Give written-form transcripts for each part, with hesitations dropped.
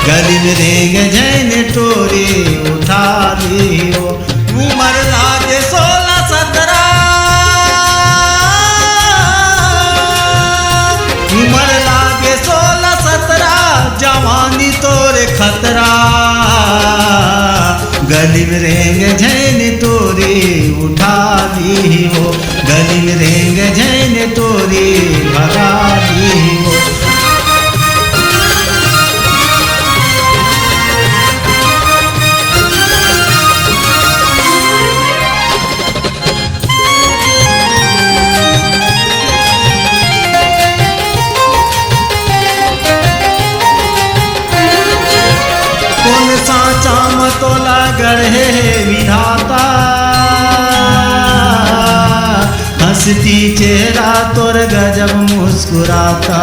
गली में रेंग झैन टोरी उठा ली हो। उमर लागे 16-17, उमर लागे 16-17, जवानी तोरे खतरा। गली में रेंग झैन टोरी उठा ली हो, गली में रेंग झैन टोरी भगा ली हो। कौन साचा मतोला गढ़े विधाता, हंसती चेहरा तोर गजब मुस्कुराता।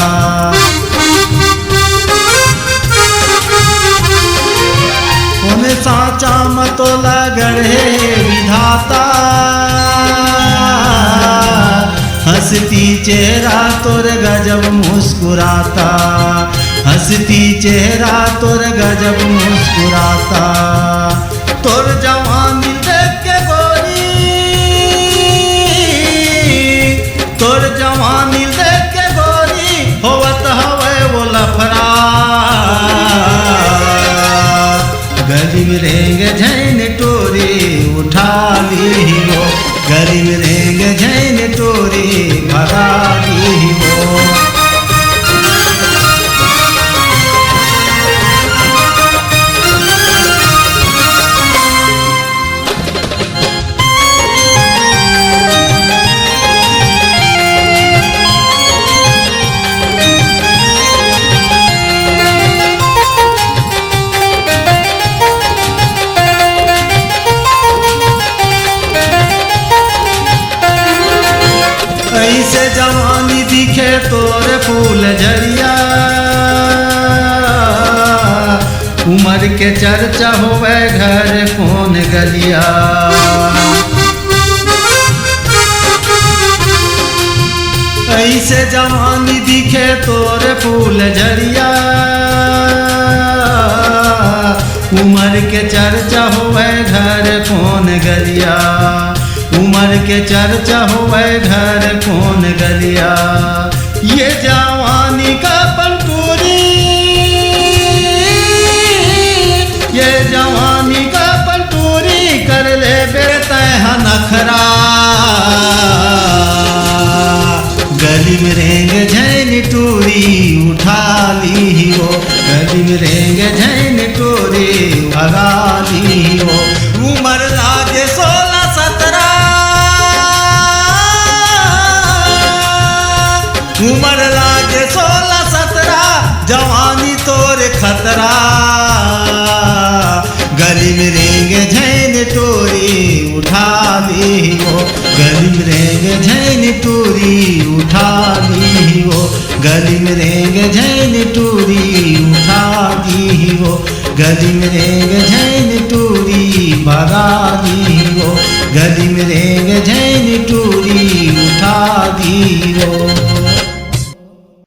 कौन साचा मतोला गढ़े विधाता, हंसती चेहरा तोर गजब मुस्कुराता। हंसती चेहरा तोर गजब मुस्कुराता। तोर जवानी देख के गोरी, तोर जवानी देख के गोरी होवत हवे वो लफड़ा। गली में रेंग झैन टोरी उठा ली हो, गली में रेंग झैन टोरी भगा ली हो। ऐसे जवानी दिखे तोरे फूल झरिया, उमर के चर्चा होवे घर कौन गलिया। ऐसे जवानी दिखे तोरे फूल झरिया, उमर के चर्चा होवे घर कौन गलिया। उमर के चर्चा होवे घर कौन गलिया। ये जवानी का पंटूरी, ये जवानी का पंटूरी कर ले बेटा नखरा। गली में रेंग झैन टोरी उठा ली हो, गली में रेंग झैन टोरी भगा ली हो। उमर लागे 16-17, उमर लागे 16-17, जवानी तोरे खतरा। गली में रेंग झैन टोरी उठा ली हो, गली में रेंग झैन टोरी उठा ली हो। गली में रेंग झैन टोरी उठा ली हो, गली में रेंग झैन टोरी भगा ली हो। गली में रेंग झैन